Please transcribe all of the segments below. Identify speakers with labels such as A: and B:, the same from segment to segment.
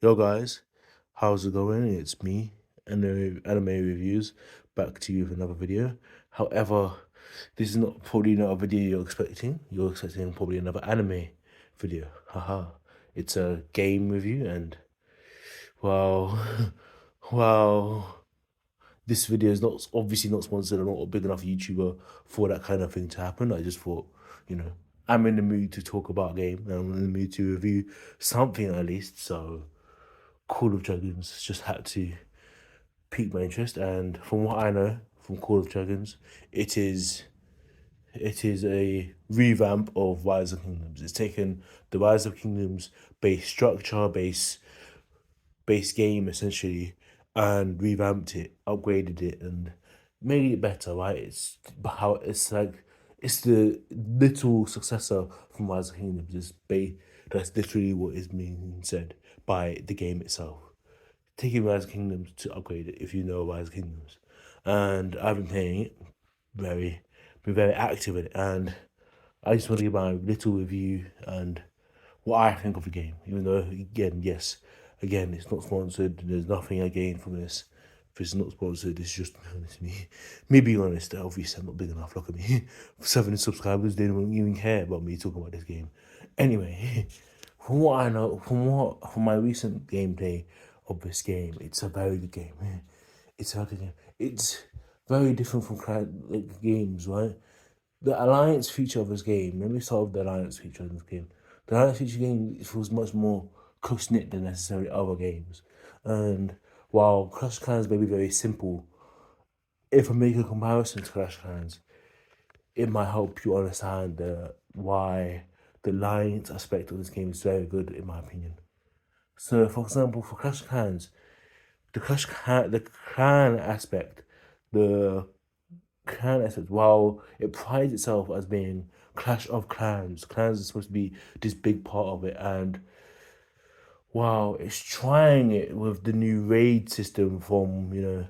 A: Yo guys, how's it going? It's me, Anime Reviews, back to you with another video. However, this is probably not a video you're expecting. You're expecting probably another anime video. Haha. It's a game review and well, well, this video is not obviously not sponsored. I'm not a big enough YouTuber for that kind of thing to happen. I just thought, I'm in the mood to talk about a game and I'm in the mood to review something at least. So Call of Dragons just had to pique my interest, and from what I know from Call of Dragons, it is a revamp of Rise of Kingdoms. It's taken the Rise of Kingdoms base structure, base game essentially, and revamped it, upgraded it, and made it better. Right? It's the little successor from Rise of Kingdoms. That's literally what is being said by the game itself. Taking Rise of Kingdoms to upgrade it if you know Rise of Kingdoms. And I've been playing it, very been very active in it, and I just want to give my little review and what I think of the game. Even though again, yes, again it's not sponsored, there's nothing I gain from this. If it's not sponsored, it's just me being honest. Obviously I'm not big enough, look at me. 7 subscribers, they don't even care about me talking about this game. Anyway, from what I know, from my recent gameplay of this game, it's a very good game. It's a very good game. It's very different from games, right? The alliance feature of this game. Let me start with the alliance feature of this game. The alliance feature game feels much more close knit than necessarily other games. And while Clash of Clans may be very simple, if I make a comparison to Clash of Clans, it might help you understand why the alliance aspect of this game is very good, in my opinion. So, for example, for Clash of Clans, the clan aspect, the clan aspect, while it prides itself as being Clash of Clans, clans is supposed to be this big part of it, and wow, it's trying it with the new raid system from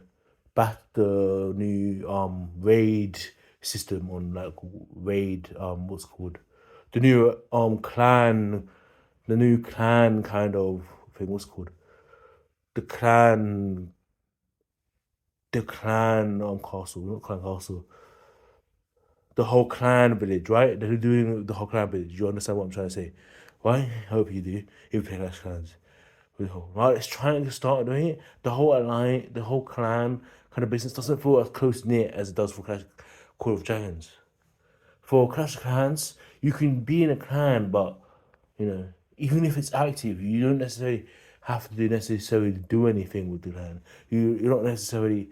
A: back the new raid system on like raid what's it called the new clan the new clan kind of thing, what's it called the clan castle, not clan castle, the whole clan village, right? They're doing the whole clan village. You understand what I'm trying to say, right? I hope you do. If you play Clash of Clans, right? It's trying to start doing it. The whole alliance, the whole clan kind of business doesn't feel as close knit as it does for Call of Dragons. For Clash of Clans, you can be in a clan, but even if it's active, you don't necessarily have to necessarily do anything with the clan. You're not necessarily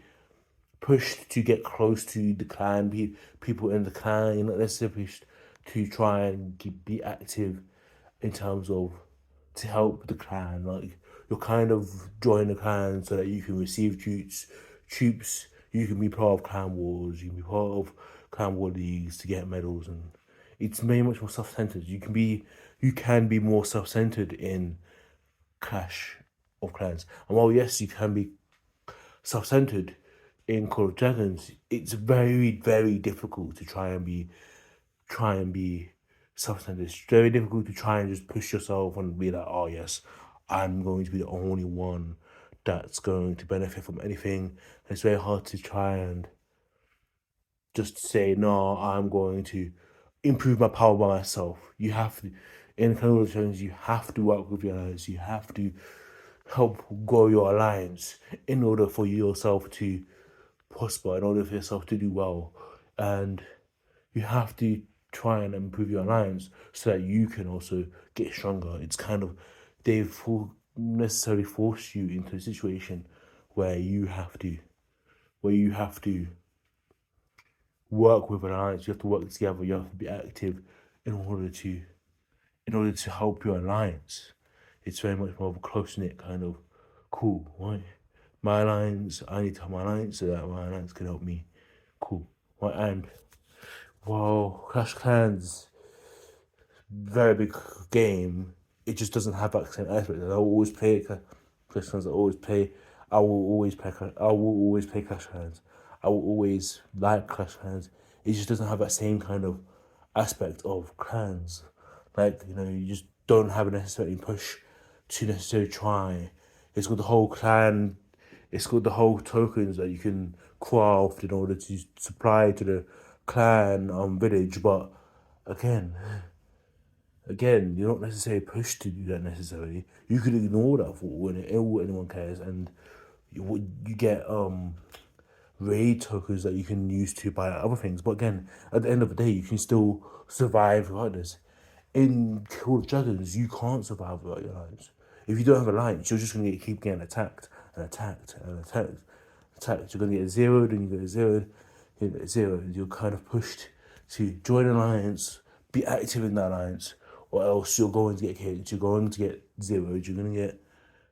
A: pushed to get close to the clan, people in the clan. You're not necessarily pushed to try and be active in terms of to help the clan. Like you're kind of join the clan so that you can receive troops. You can be part of clan wars. You can be part of clan war leagues to get medals, and it's very much more self-centered. You can be more self-centered in Clash of Clans. And while yes, you can be self-centered in Call of Dragons, it's very, very difficult to try and be self-centered. It's very difficult to try and just push yourself and be like, oh yes, I'm going to be the only one that's going to benefit from anything. And it's very hard to try and just say, no, I'm going to improve my power by myself. You have to, in Call of Dragons, you have to work with your alliance. You have to help grow your alliance in order for yourself to prosper, in order for yourself to do well. And you have to try and improve your alliance so that you can also get stronger. It's kind of, necessarily force you into a situation where where you have to work with an alliance, you have to work together, you have to be active in order to help your alliance. It's very much more of a close knit kind of cool, right? My alliance, I need to have my alliance so that my alliance can help me. Cool. Right, and well, Clash Clans, very big game. It just doesn't have that same aspect. I will always play Clash Clans. I will always play. I will always play Clash Clans. I will always like Clash Clans. It just doesn't have that same kind of aspect of clans. Like you just don't have a necessarily push to necessarily try. It's got the whole clan. It's got the whole tokens that you can craft in order to supply to the clan village. But again, you're not necessarily pushed to do that necessarily. You could ignore that for all anyone cares, and you get raid tokens that you can use to buy other things. But again, at the end of the day, you can still survive regardless. In Call of Dragons, you can't survive without your alliance. If you don't have alliance, you're just gonna keep getting attacked and attacked and attacked. Attacked. You're gonna get zeroed, and you get zeroed, you get zeroed. You're kind of pushed to join an alliance, be active in that alliance, or else you're going to get kicked. You're going to get zeroed. You're gonna get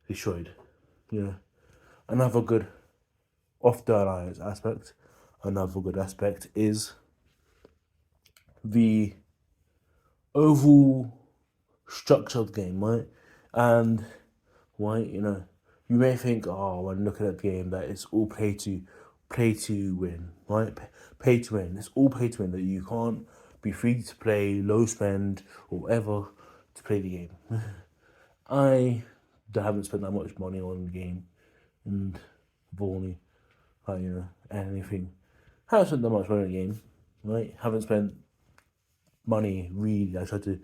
A: destroyed. You know, another good off the alliance aspect. Another good aspect is the overall structure of the game, right? And right, you may think, oh, when looking at the game, that it's all play to win, right? Pay to win. It's all pay to win. That you can't be free to play, low spend, or whatever to play the game. I haven't spent that much money on the game, and I've only, anything. Haven't spent that much money on the game, right? Haven't spent money really. In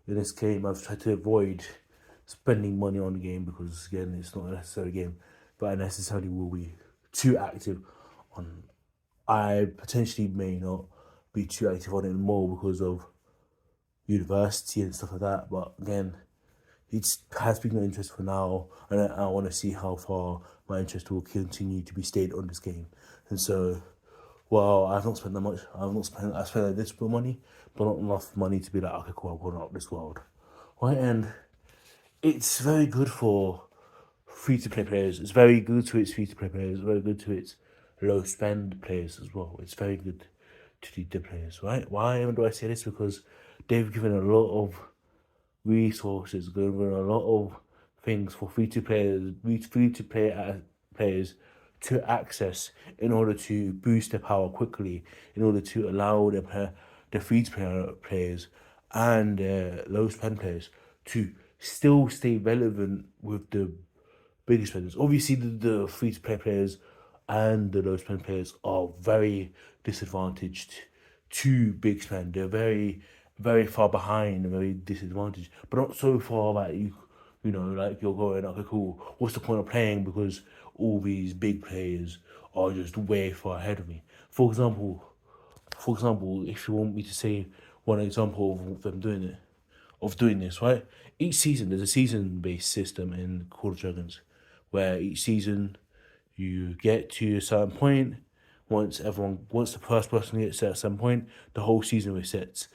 A: this game, I've tried to avoid spending money on the game because again, it's not a necessary game, but I necessarily will be too active on. I potentially may not be too active on it more because of university and stuff like that. But again, it has been an interest for now, and I want to see how far my interest will continue to be stayed on this game. And so, well, I've not spent that much. I spent like this much money, but not enough money to be like, okay, cool, I'm going out this world, right? And it's very good for free-to-play players. It's very good to its free-to-play players. It's very good to its low-spend players as well. It's very good to the players, right? Why do I say this? Because they've given a lot of resources, given a lot of things for free-to-play players to access in order to boost their power quickly, in order to allow the free-to-play players and low-spend players to still stay relevant with the bigger spenders. Obviously, the free-to-play players and the low-spend players are very disadvantaged to big spend. They're very, very far behind and very disadvantaged, but not so far that like you're going, okay, cool, what's the point of playing because all these big players are just way far ahead of me. For example, if you want me to say one example of them doing this, right? Each season, there's a season-based system in Call of Dragons, where each season you get to a certain point. Once the first person gets to a certain point, the whole season resets.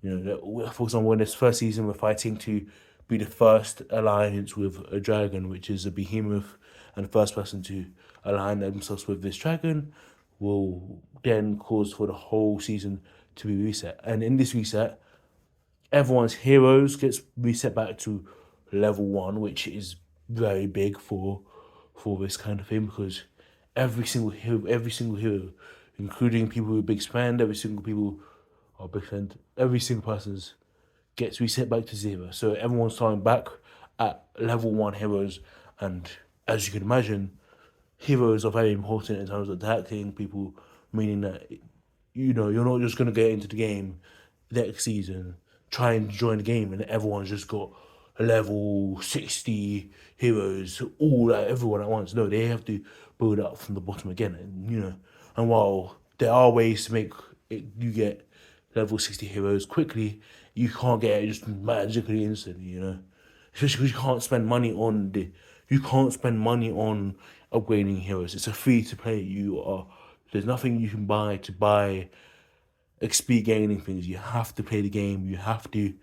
A: For example, in this first season, we're fighting to be the first alliance with a dragon, which is a behemoth, and the first person to align themselves with this dragon will then cause for the whole season to be reset. And in this reset, everyone's heroes gets reset back to level 1, which is very big for this kind of thing, because every single hero, including people with big spend, every single person's gets reset back to 0. So everyone's starting back at level 1 heroes, and as you can imagine, heroes are very important in terms of attacking people, meaning that you're not just gonna get into the game next season, try and join the game, and everyone's just got level 60 heroes, everyone at once. No, they have to build up from the bottom again, and while there are ways to make you get level 60 heroes quickly, you can't get it just magically instantly, especially because you can't spend money on upgrading heroes. It's a free to play. There's nothing you can buy XP gaining things. You have to play the game. You have to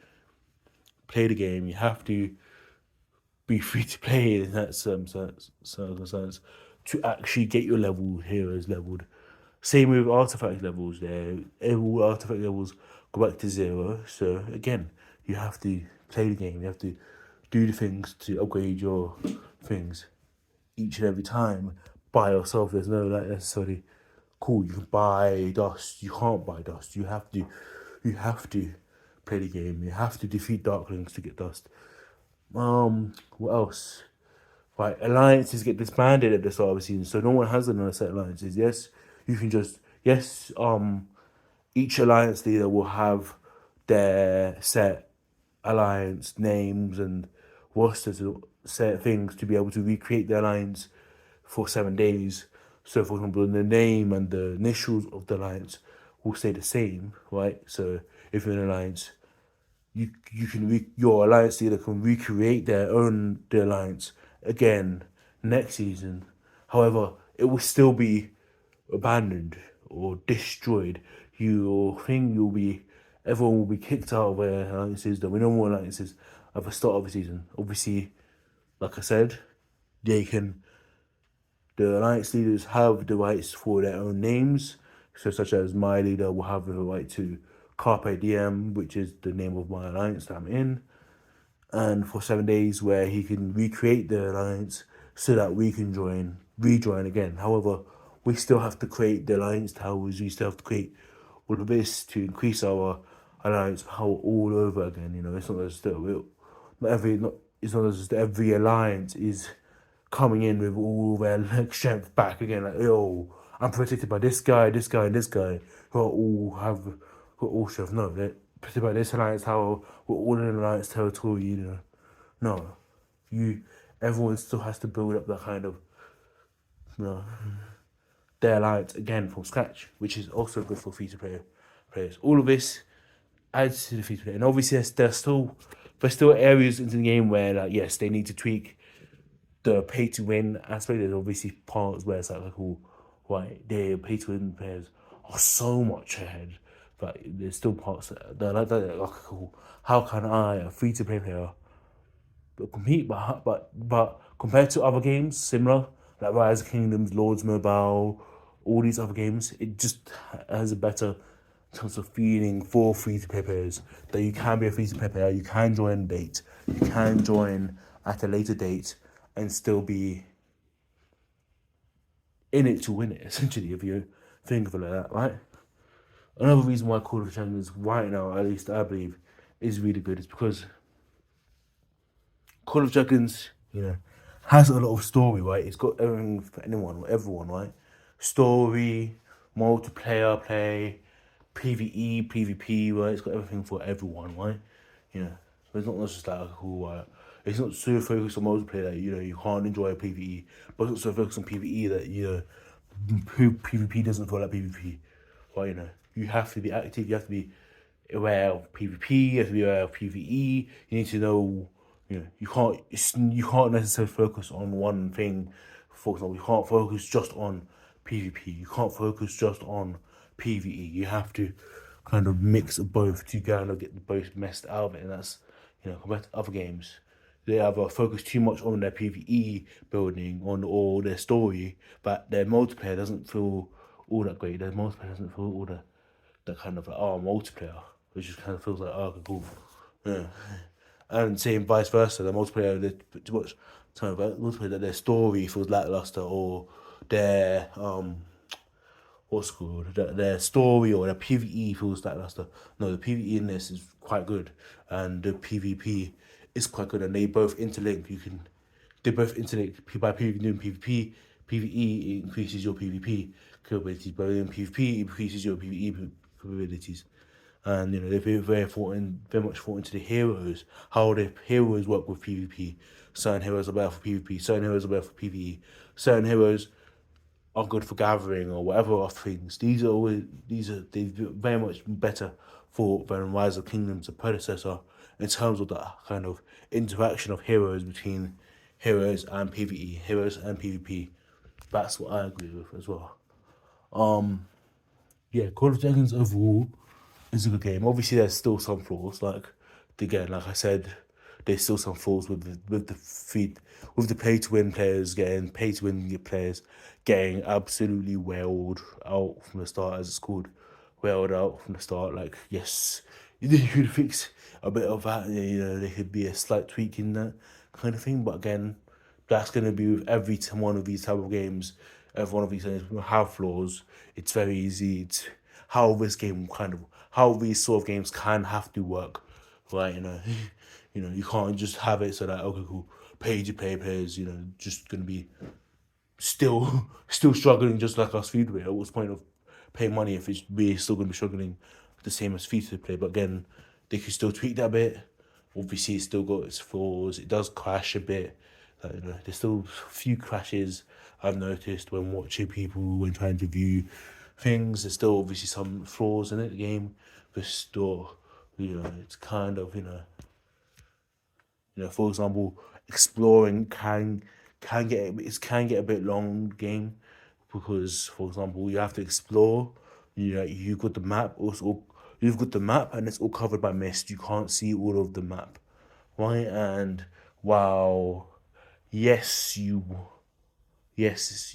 A: play the game. You have to be free to play in that circumstance to actually get your heroes leveled. Same with artifact levels. All artifact levels go back to 0. So again, you have to play the game. You have to do the things to upgrade your things each and every time by yourself. There's no necessarily cool. You can buy dust. You can't buy dust. You have to play the game. You have to defeat Darklings to get dust. What else? Right, alliances get disbanded at the start of the season, so no one has another set alliances. Yes, you can just each alliance leader will have their set alliance names and rosters of set things to be able to recreate the alliance for 7 days. So, for example, the name and the initials of the alliance will stay the same, right? So, if you're in an alliance, your alliance leader can recreate their alliance again next season. However, it will still be abandoned or destroyed. Everyone will be kicked out of their alliances. There'll be no more alliances at the start of the season. Obviously, like I said, they can the alliance leaders have the rights for their own names. So, such as my leader will have the right to Carpe Diem, which is the name of my alliance that I'm in, and for 7 days, where he can recreate the alliance so that we can rejoin again. However, we still have to create the alliance towers. We still have to create all of this to increase our alliance power all over again. It's not as it's not as every alliance is coming in with all their strength back again. Like, yo, I'm protected by this guy, and this guy, who all strength. No, they're protected by this alliance tower. We're all in alliance territory. No, everyone still has to build up that kind of, you know, their alliance again from scratch, which is also good for free-to-play players. All of this adds to the free-to-play, and obviously there's still areas in the game where, like, yes, they need to tweak the pay-to-win aspect. There's obviously parts where it's like, cool, right, the pay-to-win players are so much ahead, but there's still parts that are like that. Like, cool, how can I, a free-to-play player, compete? But compared to other games similar, like Rise of Kingdoms, Lords Mobile, all these other games, it just has a better terms of feeling for free-to-play players, that you can be a free-to-play player, you can join date, you can join at a later date and still be in it to win it, essentially, if you think of it like that, right? Another reason why Call of Champions right now, at least I believe, is really good is because Call of Dragons, has a lot of story, right? It's got everything for everyone, right? Story, multiplayer play, PvE, PvP, right? It's got everything for everyone, right? So it's not just like, cool, it's not so focused on multiplayer that you can't enjoy PvE, but it's also focused on PvE that PvP doesn't feel like PvP. Well, you have to be active. You have to be aware of PvP. You have to be aware of PvE. You need to know. You can't necessarily focus on one thing. For example, you can't focus just on PvP. You can't focus just on PvE. You have to kind of mix both to kind of get both messed out of it, and that's compared to other games. They either focus too much on their PvE building on or their story, but their multiplayer doesn't feel all that great. Their multiplayer doesn't feel all that kind of like, multiplayer, which just kind of feels like, okay, cool. Yeah. And same vice versa, the multiplayer they put too much time about multiplayer, that their story feels lackluster, or their what's it called, their story or their PvE feels lackluster. No, the PvE in this is quite good, and the PvP is quite good, and they both interlink. They both interlink. By doing PvP, PvE increases your PvP capabilities. By doing PvP, increases your PvE capabilities. And they've been very much thought into the heroes, how the heroes work with PvP. Certain heroes are better for PvP. Certain heroes are better for PvE. Certain heroes are good for gathering or whatever other things. They're very much better for than Rise of Kingdoms, the predecessor, in terms of that kind of interaction of heroes between heroes and PvE, heroes and PvP. That's what I agree with as well. Yeah, Call of Dragons overall is a good game. Obviously, there's still some flaws. Like I said, there's still some flaws with the pay to win players getting absolutely wailed out from the start, as it's called, wailed out from the start. Like, yes, you could fix a bit of that. There could be a slight tweak in that kind of thing. But again, that's going to be with every one of these type of games. Every one of these games will have flaws. It's very easy. It's how these sort of games can have to work, right? You know, you can't just have it so that, okay, cool, pay-to-play players, you know, just gonna be still still struggling just like us free to play. What's the point of paying money if we're still gonna be struggling the same as free to play? But again, they could still tweak that a bit. Obviously, it's still got its flaws. It does crash a bit. Like, you know, there's still a few crashes I've noticed when watching people, when trying to view things. There's still obviously some flaws in it, the game, but still, you know, it's kind of, for example, exploring can get a bit long game, because, for example, you have to explore. You've got the map. Also, you've got the map, and it's all covered by mist. You can't see all of the map, right? And while yes, as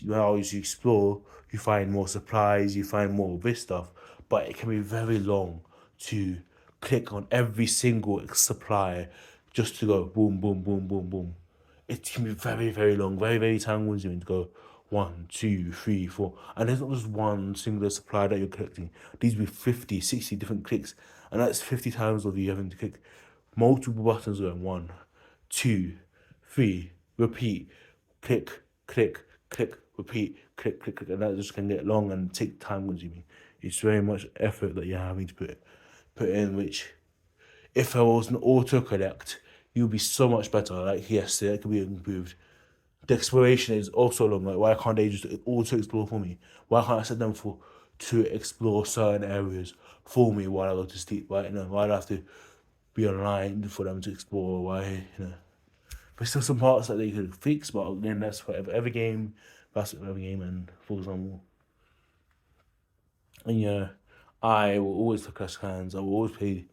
A: you explore, you find more supplies, you find more of this stuff, but it can be very long to click on every single supply just to go boom, boom, boom, boom, boom. It can be very, very long, very, very time consuming to go 1, 2, 3, 4. And there's not just one singular supply that you're collecting. These will be 50, 60 different clicks. And that's 50 times of you having to click multiple buttons going 1, 2, 3, repeat, click, click, click, repeat, click, click, click, and that just can get long and take time consuming. It's very much effort that you're having to put in, which if there was an auto collect, you'd be so much better. Like, yes, that could be improved. The exploration is also long. Like, why can't they just auto explore for me? Why can't I set them to explore certain areas for me while I go to sleep? Why, why do I have to be online for them to explore? Why. There's still some parts that they could fix, but again, that's for every game, that's for every game, and for example, and I will always play Clash Clans. I will always play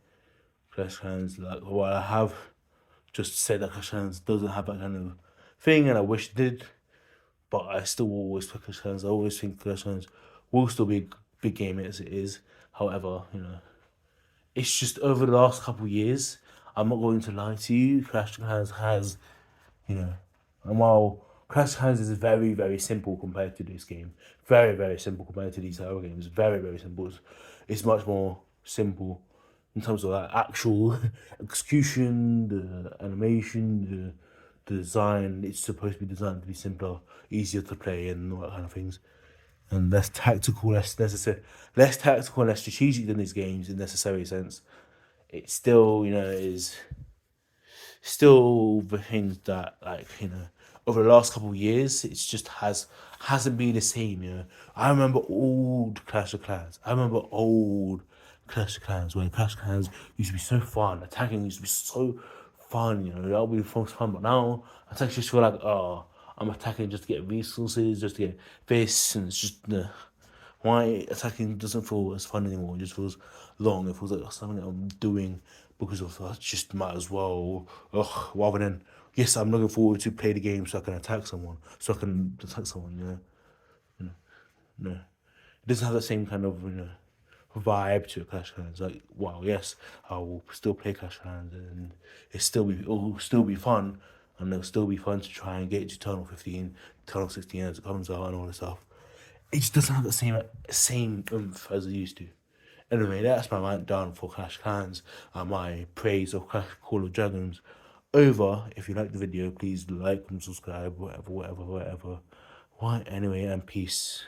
A: Clash Clans. Like, while I have just said that Clash Clans doesn't have that kind of thing, and I wish it did, but I still will always play Clash Clans. I always think Clash Clans will still be a big game as it is. However, it's just over the last couple of years, I'm not going to lie to you, Clash Clans has, and while Clash Clans is very, very simple compared to this game, very, very simple compared to these other games, very, very simple. It's much more simple in terms of that actual execution, the animation, the design. It's supposed to be designed to be simpler, easier to play, and all that kind of things, and less tactical, less tactical and less strategic than these games in necessary sense. It still, is still the things that, like, over the last couple of years, it's just hasn't been the same. I remember old Clash of Clans. I remember old Clash of Clans when Clash of Clans used to be so fun. Attacking used to be so fun. That would be the most fun. But now attacks just feel like, oh, I'm attacking just to get resources, just to get this, and it's just why attacking doesn't feel as fun anymore. It just feels long. It feels like something that I'm doing because of just might as well. Ugh, rather than, yes, I'm looking forward to play the game so I can attack someone. No. It doesn't have the same kind of vibe to Clash of Clans. Like, wow, yes, I will still play Clash of Clans, and it will still be fun, and it'll still be fun to try and get to Tunnel 15, Tunnel 16 as it comes out and all this stuff. It just doesn't have the same oomph as it used to. Anyway, that's my rant done for Clash Clans and my praise of Call of Dragons. Over. If you like the video, please like and subscribe, whatever. Right, anyway, and peace.